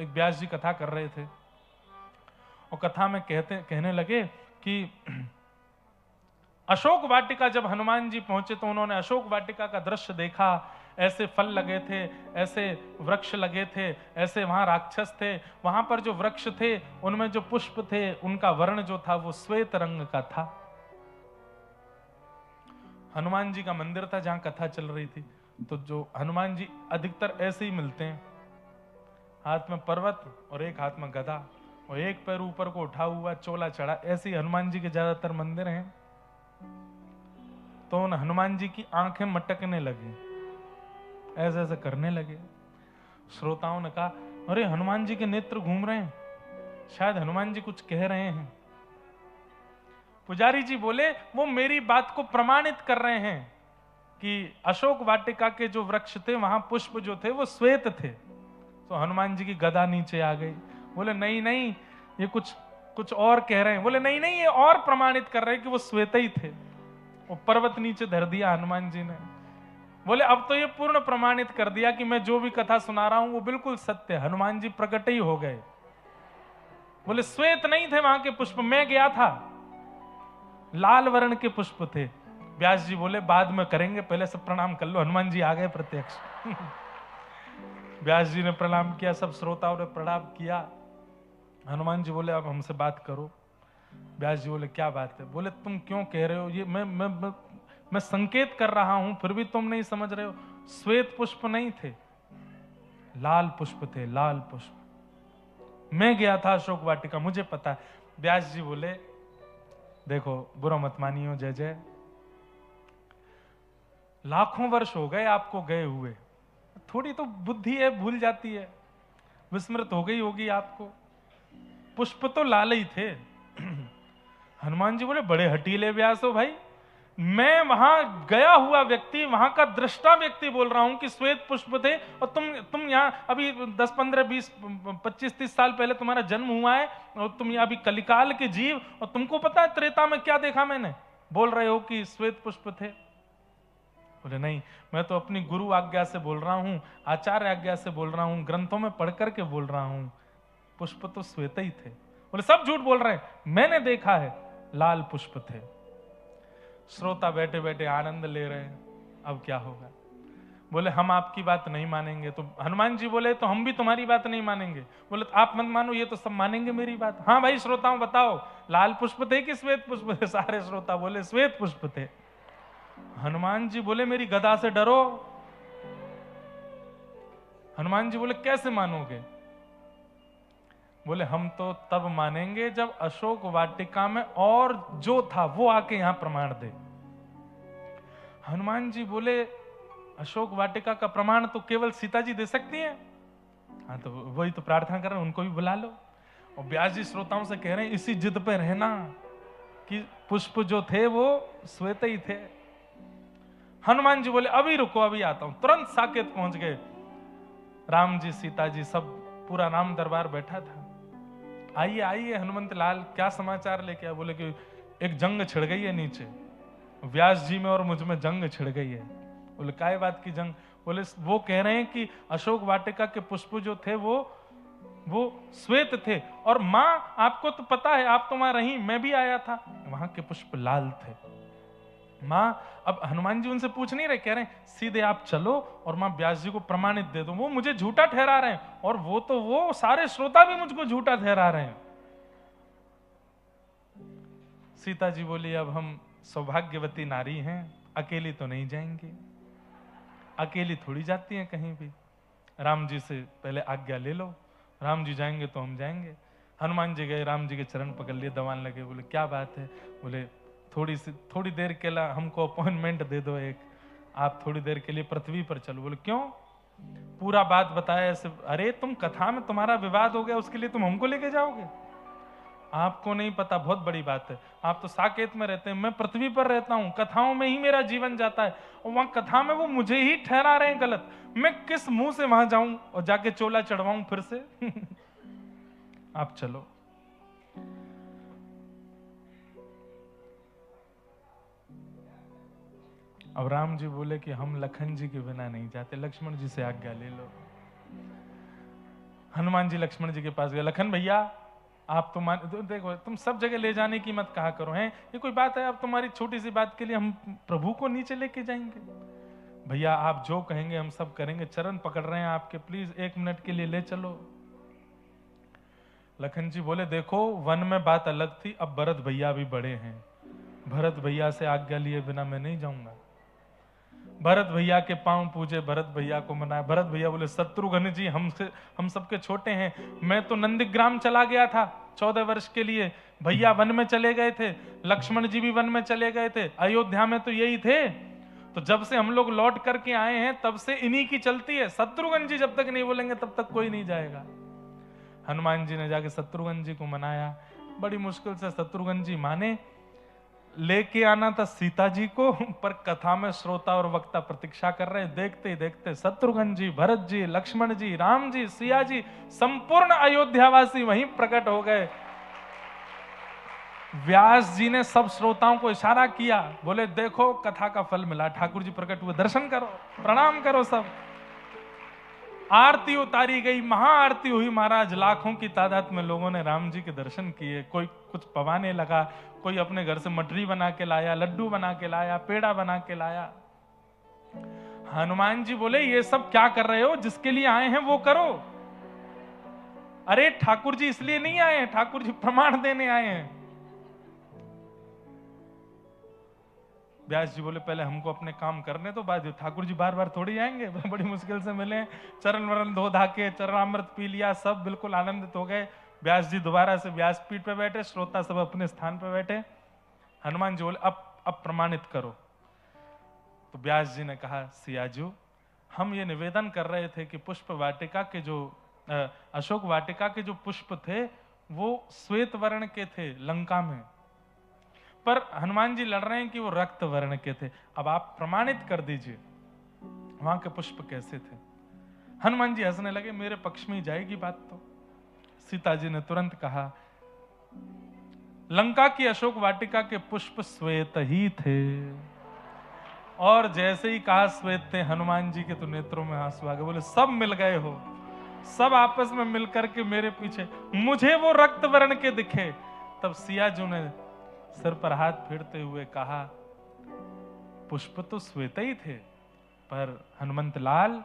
एक व्यास जी कथा कर रहे थे और कथा में कहने लगे कि अशोक वाटिका जब हनुमान जी पहुंचे तो उन्होंने अशोक वाटिका का दृश्य देखा। ऐसे फल लगे थे, ऐसे वृक्ष लगे थे, ऐसे वहां राक्षस थे। वहां पर जो वृक्ष थे उनमें जो पुष्प थे उनका वर्ण जो था वो श्वेत रंग का था। हनुमान जी का मंदिर था जहां कथा चल रही थी। तो जो हनुमान जी अधिकतर ऐसे ही मिलते हैं, हाथ में पर्वत और एक हाथ में गदा और एक पैर ऊपर को उठा हुआ, चोला चढ़ा। ऐसे ही हनुमान जी के ज्यादातर मंदिर हैं। तो उन हनुमान जी की आंखें मटकने लगी, ऐसे ऐसे करने लगे। श्रोताओं ने कहा, अरे हनुमान जी के नेत्र घूम रहे हैं, शायद हनुमान जी कुछ कह रहे हैं। पुजारी जी बोले, वो मेरी बात को प्रमाणित कर रहे हैं कि अशोक वाटिका के जो वृक्ष थे वहां पुष्प जो थे वो श्वेत थे। तो हनुमान जी की गदा नीचे आ गई। बोले नहीं नहीं, ये कुछ और कह रहे हैं। बोले नहीं नहीं, ये और प्रमाणित कर रहे हैं कि वो श्वेत ही थे। वो पर्वत नीचे धर दिया हनुमान जी ने। बोले अब तो ये पूर्ण प्रमाणित कर दिया कि मैं जो भी कथा सुना रहा हूं वो बिल्कुल सत्य है। हनुमान जी प्रकट ही हो गए। बोले श्वेत नहीं थे वहां के पुष्प, मैं गया था, लाल वर्ण के पुष्प थे। व्यास जी बोले बाद में करेंगे, पहले सब प्रणाम कर लो। हनुमान जी आ गए प्रत्यक्ष। व्यास जी ने प्रणाम किया, सब श्रोताओं ने प्रणाम किया। हनुमान जी बोले अब हमसे बात करो। व्यास जी बोले क्या बात है? बोले तुम क्यों कह रहे हो ये? मैं संकेत कर रहा हूं फिर भी तुम नहीं समझ रहे हो। श्वेत पुष्प नहीं थे, लाल पुष्प थे, लाल पुष्प। मैं गया था अशोक वाटिका, मुझे पता है। व्यास जी बोले देखो बुरा मत मानियो जय जय, लाखों वर्ष हो गए आपको गए हुए, थोड़ी तो बुद्धि है, भूल जाती है, विस्मृत हो गई होगी आपको। पुष्प तो लाल ही थे। हनुमान जी बोले बड़े हटीले व्यास हो भाई, मैं वहां गया हुआ व्यक्ति, वहां का दृष्टा व्यक्ति बोल रहा हूं कि श्वेत पुष्प थे, और तुम यहां अभी 10 15 20 25 30 साल पहले तुम्हारा जन्म हुआ है और तुम यहां अभी कलिकाल के जीव, और तुमको पता है त्रेता में क्या देखा मैंने, बोल रहे हो कि श्वेत पुष्प थे। बोले नहीं, मैं तो अपनी गुरु आज्ञा से बोल रहा हूं, आचार्य आज्ञा से बोल रहा हूं, ग्रंथों में पढ़ करके बोल रहा हूं, पुष्प तो श्वेत ही थे। बोले सब झूठ बोल रहे हैं, मैंने देखा है लाल पुष्प थे। श्रोता बैठे बैठे आनंद ले रहे हैं, अब क्या होगा। बोले हम आपकी बात नहीं मानेंगे। तो हनुमान जी बोले तो हम भी तुम्हारी बात नहीं मानेंगे। बोले तो आप मत मानो, ये तो सब मानेंगे मेरी बात। हाँ भाई श्रोताओं बताओ, लाल पुष्प थे कि श्वेत पुष्प थे? सारे श्रोता बोले श्वेत पुष्प थे। हनुमान जी बोले मेरी गदा से डरो। हनुमान जी बोले कैसे मानोगे? बोले हम तो तब मानेंगे जब अशोक वाटिका में और जो था वो आके यहां प्रमाण दे। हनुमान जी बोले अशोक वाटिका का प्रमाण तो केवल सीता जी दे सकती हैं। हाँ तो वही तो प्रार्थना कर रहे हैं, उनको भी बुला लो। और व्यास जी श्रोताओं से कह रहे हैं इसी जिद पे रहना कि पुष्प जो थे वो श्वेत ही थे। हनुमान जी बोले अभी रुको, अभी आता हूं। तुरंत साकेत पहुंच गए। राम जी सीता जी सब पूरा राम दरबार बैठा था। आइए आइए हनुमंत लाल, क्या समाचार लेके आए? बोले कि एक जंग छिड़ गई है नीचे, व्यास जी में और मुझ में जंग छिड़ गई है। बोले काय बात की जंग? बोले वो कह रहे हैं कि अशोक वाटिका के पुष्प जो थे वो श्वेत थे, और मां आपको तो पता है, आप तो वहां रही, मैं भी आया था, वहां के पुष्प लाल थे। मां, अब हनुमान जी उनसे पूछ नहीं रहे, कह रहे हैं सीधे आप चलो और मां व्यास जी को प्रमाणित दे दो। वो मुझे झूठा ठहरा रहे हैं, और वो सारे श्रोता भी मुझको झूठा ठहरा रहे हैं। सीता जी बोली अब हम सौभाग्यवती नारी हैं, अकेली तो नहीं जाएंगी, अकेली थोड़ी जाती हैं कहीं भी, राम जी से पहले आज्ञा ले लो, राम जी जाएंगे तो हम जाएंगे। हनुमान जी गए, राम जी के चरण पकड़ लिए, दबाने लगे। बोले क्या बात है? बोले थोड़ी देर के लिए हमको अपॉइंटमेंट दे दो एक, आप थोड़ी देर के लिए पृथ्वी पर चलो। बोले क्यों? पूरा बात बताया ऐसे। अरे तुम कथा में तुम्हारा विवाद हो गया, उसके लिए तुम हमको लेके जाओगे? आपको नहीं पता, बहुत बड़ी बात है। आप तो साकेत में रहते हैं, मैं पृथ्वी पर रहता हूं, कथाओं में ही मेरा जीवन जाता है, और वहां कथा में वो मुझे ही ठहरा रहे हैं गलत। मैं किस मुंह से वहां जाऊं और जाके चोला चढ़वाऊं फिर से? आप चलो। अब राम जी बोले कि हम लखन जी के बिना नहीं जाते, लक्ष्मण जी से आज्ञा ले लो। हनुमान जी लक्ष्मण जी के पास गए, लखन भैया आप तो देखो तुम सब जगह ले जाने की मत कहा करो, हैं ये कोई बात है? अब तुम्हारी छोटी सी बात के लिए हम प्रभु को नीचे लेके जाएंगे? भैया आप जो कहेंगे हम सब करेंगे, चरण पकड़ रहे हैं आपके, प्लीज 1 मिनट के लिए ले चलो। लखन जी बोले देखो वन में बात अलग थी, अब भरत भैया भी बड़े हैं, भरत भैया से आज्ञा लिए बिना मैं नहीं जाऊंगा। भरत भैया के पांव पूजे, भरत भैया को मनाया। भरत भैया बोले शत्रुघ्न जी हम सबके छोटे हैं, मैं तो नंदीग्राम चला गया था 14 वर्ष के लिए, भैया वन में चले गए थे, लक्ष्मण जी भी वन में चले गए थे, अयोध्या में तो यही थे, तो जब से हम लोग लौट करके आए हैं तब से इन्हीं की चलती है, शत्रुघ्न जी जब तक नहीं बोलेंगे तब तक कोई नहीं जाएगा। हनुमान जी ने जाके शत्रुघ्न जी को मनाया, बड़ी मुश्किल से शत्रुघ्न जी माने। लेके आना था सीता जी को, पर कथा में श्रोता और वक्ता प्रतीक्षा कर रहे हैं। देखते ही देखते शत्रुघ्न जी, भरत जी, लक्ष्मण जी, राम जी, सिया जी, संपूर्ण अयोध्यावासी वहीं प्रकट हो गए। व्यास जी ने सब श्रोताओं को इशारा किया, बोले देखो कथा का फल मिला, ठाकुर जी प्रकट हुए, दर्शन करो, प्रणाम करो। सब आरती उतारी गई, महाआरती हुई महाराज, लाखों की तादाद में लोगों ने राम जी के दर्शन किए। कोई कुछ पवाने लगा, कोई अपने घर से मटरी बना के लाया, लड्डू बना के लाया, पेड़ा बना के लाया। हनुमान जी बोले ये सब क्या कर रहे हो, जिसके लिए आए हैं वो करो। अरे ठाकुर जी इसलिए नहीं आए हैं, ठाकुर जी प्रमाण देने आए हैं। व्यास जी बोले पहले हमको अपने काम करने तो बाद, ठाकुर जी बार बार थोड़ी आएंगे, बड़ी मुश्किल से मिले, चरण वरण धो धा के चरणामृत पी लिया, सब बिल्कुल आनंदित हो गए। व्यास जी दोबारा से व्यासपीठ पे बैठे, श्रोता सब अपने स्थान पे बैठे। हनुमान जी बोले अब प्रमाणित करो। तो व्यास जी ने कहा सियाजू हम ये निवेदन कर रहे थे कि पुष्प वाटिका के जो अशोक वाटिका के जो पुष्प थे वो श्वेत वर्ण के थे लंका में, पर हनुमान जी लड़ रहे हैं कि वो रक्त वर्ण के थे। अब आप प्रमाणित कर दीजिए वहां के पुष्प कैसे थे। हनुमान जी हंसने लगे, मेरे पक्ष में ही जाएगी बात तो। सीता जी ने तुरंत कहा लंका की अशोक वाटिका के पुष्प श्वेत ही थे। और जैसे ही कहा श्वेत थे, हनुमान जी के तो नेत्रों में आंसू आ गए, बोले सब मिल गए हो, सब आपस में मिलकर के मेरे पीछे, मुझे वो रक्त वर्ण के दिखे। तब सियाजू ने सिर पर हाथ फेरते हुए कहा पुष्प तो श्वेत ही थे, पर हनुमंत लाल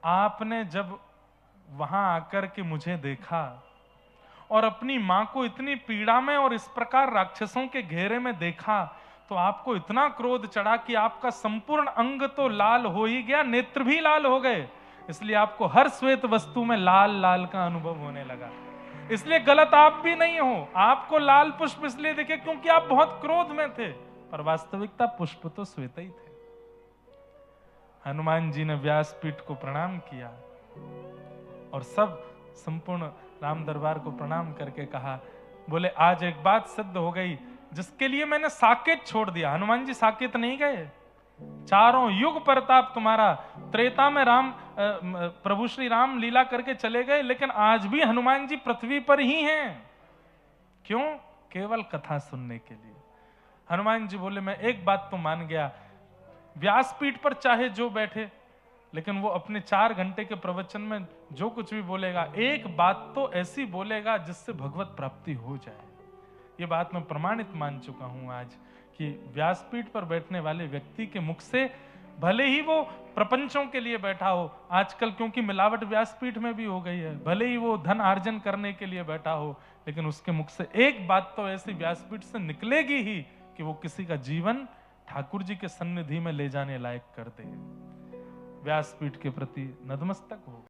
आपने जब वहां आकर के मुझे देखा और अपनी मां को इतनी पीड़ा में और इस प्रकार राक्षसों के घेरे में देखा, तो आपको इतना क्रोध चढ़ा कि आपका संपूर्ण अंग तो लाल हो ही गया, नेत्र भी लाल हो गए, इसलिए आपको हर श्वेत वस्तु में लाल लाल का अनुभव होने लगा। इसलिए गलत आप भी नहीं हो, आपको लाल पुष्प इसलिए दिखे क्योंकि आप बहुत क्रोध में थे, पर वास्तविकता पुष्प तो श्वेत ही थे। हनुमान जी ने व्यासपीठ को प्रणाम किया और सब संपूर्ण राम दरबार को प्रणाम करके कहा, बोले आज एक बात सिद्ध हो गई जिसके लिए मैंने साकेत छोड़ दिया। हनुमान जी साकेत नहीं गए, चारों युग प्रताप तुम्हारा, त्रेता में राम प्रभु श्री राम लीला करके चले गए, लेकिन आज भी हनुमान जी पृथ्वी पर ही हैं। क्यों? केवल कथा सुनने के लिए। हनुमान जी बोले मैं एक बात तो मान गया, व्यासपीठ पर चाहे जो बैठे, लेकिन वो अपने 4 घंटे के प्रवचन में जो कुछ भी बोलेगा, एक बात तो ऐसी बोलेगा जिससे भगवत प्राप्ति हो जाए। ये बात मैं प्रमाणित मान चुका हूं आज कि व्यासपीठ पर बैठने वाले व्यक्ति के मुख से, भले ही वो प्रपंचों के लिए बैठा हो, आजकल क्योंकि मिलावट व्यासपीठ में भी हो गई है, भले ही वो धन अर्जन करने के लिए बैठा हो, लेकिन उसके मुख से एक बात तो ऐसी व्यासपीठ से निकलेगी ही कि वो किसी का जीवन ठाकुर जी के सन्निधि में ले जाने लायक कर दे। व्यासपीठ के प्रति नतमस्तक हो।